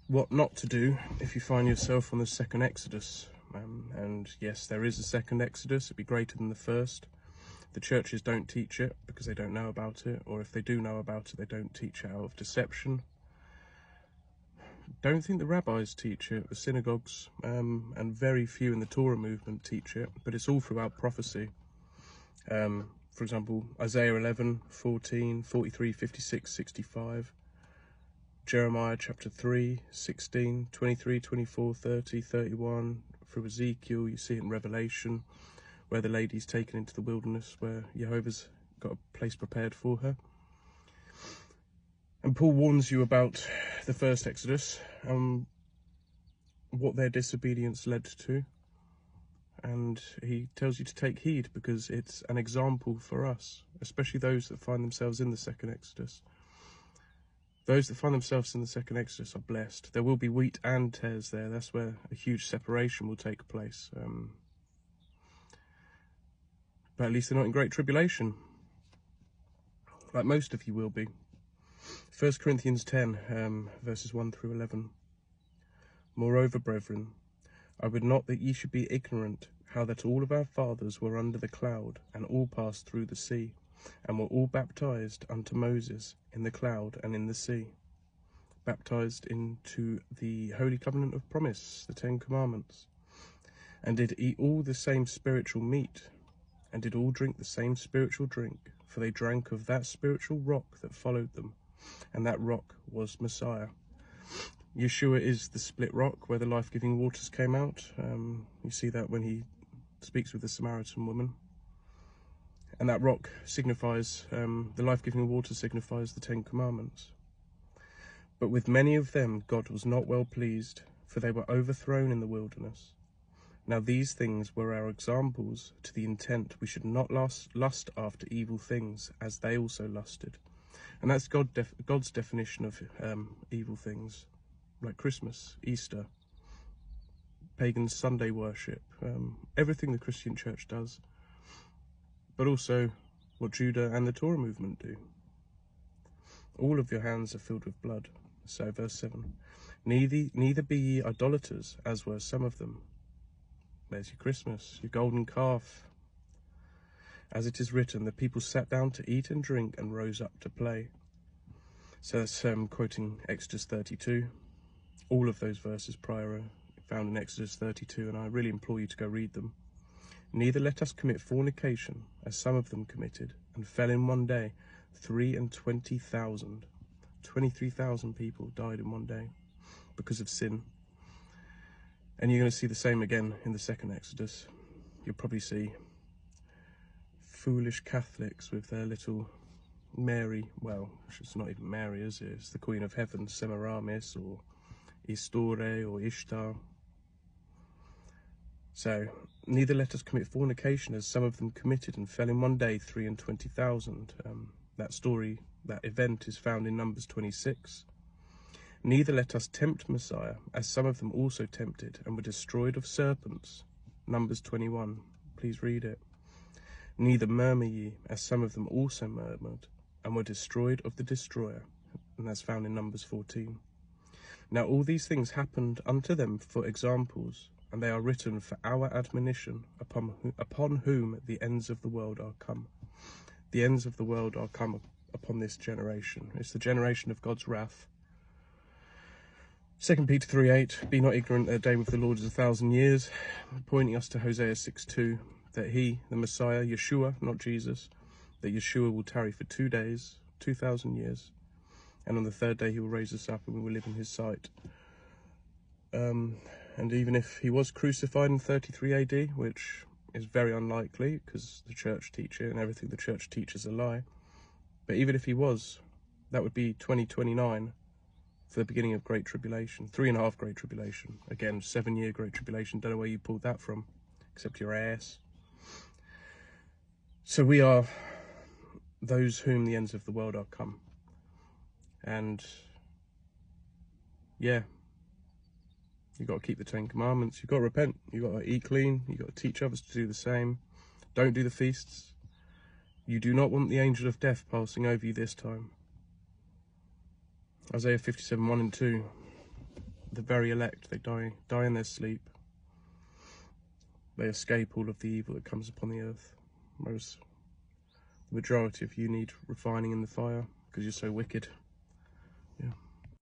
what not to do if you find yourself on the second Exodus. And yes, there is a second Exodus. It'd be greater than the first. The churches don't teach it because they don't know about it, or if they do know about it, they don't teach it out of deception. Don't think the rabbis teach it, the synagogues, and very few in the Torah movement teach it, but it's all throughout prophecy. For example, Isaiah 11, 14, 43, 56, 65, Jeremiah chapter 3, 16, 23, 24, 30, 31, through Ezekiel, you see it in Revelation, where the lady's taken into the wilderness, where Jehovah's got a place prepared for her. And Paul warns you about the first Exodus, what their disobedience led to. And he tells you to take heed because it's an example for us, especially those that find themselves in the second Exodus. Those that find themselves in the second Exodus are blessed. There will be wheat and tares there. That's where a huge separation will take place. But at least they're not in great tribulation, like most of you will be. 1 Corinthians 10, verses 1 through 11. Moreover, brethren, I would not that ye should be ignorant how that all of our fathers were under the cloud, and all passed through the sea, and were all baptized unto Moses in the cloud and in the sea, baptized into the holy covenant of promise, the 10 Commandments, and did eat all the same spiritual meat, and did all drink the same spiritual drink, for they drank of that spiritual rock that followed them, and that rock was Messiah. Yeshua is the split rock where the life-giving waters came out. You see that when he speaks with the Samaritan woman. And that rock signifies, the life-giving water signifies the 10 Commandments. But with many of them God was not well pleased, for they were overthrown in the wilderness. Now these things were our examples, to the intent we should not lust after evil things, as they also lusted. And that's God's definition of evil things, like Christmas, Easter, pagan Sunday worship, everything the Christian church does, but also what Judah and the Torah movement do. All of your hands are filled with blood. So verse 7, neither be ye idolaters, as were some of them. There's your Christmas, your golden calf. As it is written, the people sat down to eat and drink and rose up to play. So that's quoting Exodus 32. All of those verses prior are found in Exodus 32, and I really implore you to go read them. Neither let us commit fornication, as some of them committed, and fell in one day 23,000. 23,000 people died in one day because of sin. And you're going to see the same again in the second Exodus. You'll probably see foolish Catholics with their little Mary, well, it's not even Mary, is it? It's the Queen of Heaven, Semiramis, or Istore, or Ishtar. So, neither let us commit fornication, as some of them committed, and fell in one day 23,000. That story, that event is found in Numbers 26. Neither let us tempt Messiah, as some of them also tempted, and were destroyed of serpents. Numbers 21, please read it. Neither murmur ye, as some of them also murmured, and were destroyed of the destroyer. And that's found in Numbers 14. Now all these things happened unto them for examples, and they are written for our admonition, upon whom the ends of the world are come. The ends of the world are come upon this generation. It's the generation of God's wrath. 2 Peter 3:8, be not ignorant that a day with the Lord is 1,000 years, pointing us to Hosea 6:2, that he, the Messiah, Yeshua, not Jesus, that Yeshua will tarry for 2 days, 2,000 years, and on the third day he will raise us up and we will live in his sight. And even if he was crucified in 33 AD, which is very unlikely because the church teach it and everything the church teaches a lie, but even if he was, that would be 2029 for the beginning of Great Tribulation, 3.5 Great Tribulation. Again, 7-year Great Tribulation, don't know where you pulled that from, except your ass. So we are those whom the ends of the world are come. And yeah, you've got to keep the 10 Commandments, you've got to repent, you've got to eat clean, you've got to teach others to do the same. Don't do the feasts. You do not want the angel of death passing over you this time. Isaiah 57:1 and 2. the very elect, they die in their sleep. They escape all of the evil that comes upon the earth. Whereas the majority of you need refining in the fire because you're so wicked. Yeah.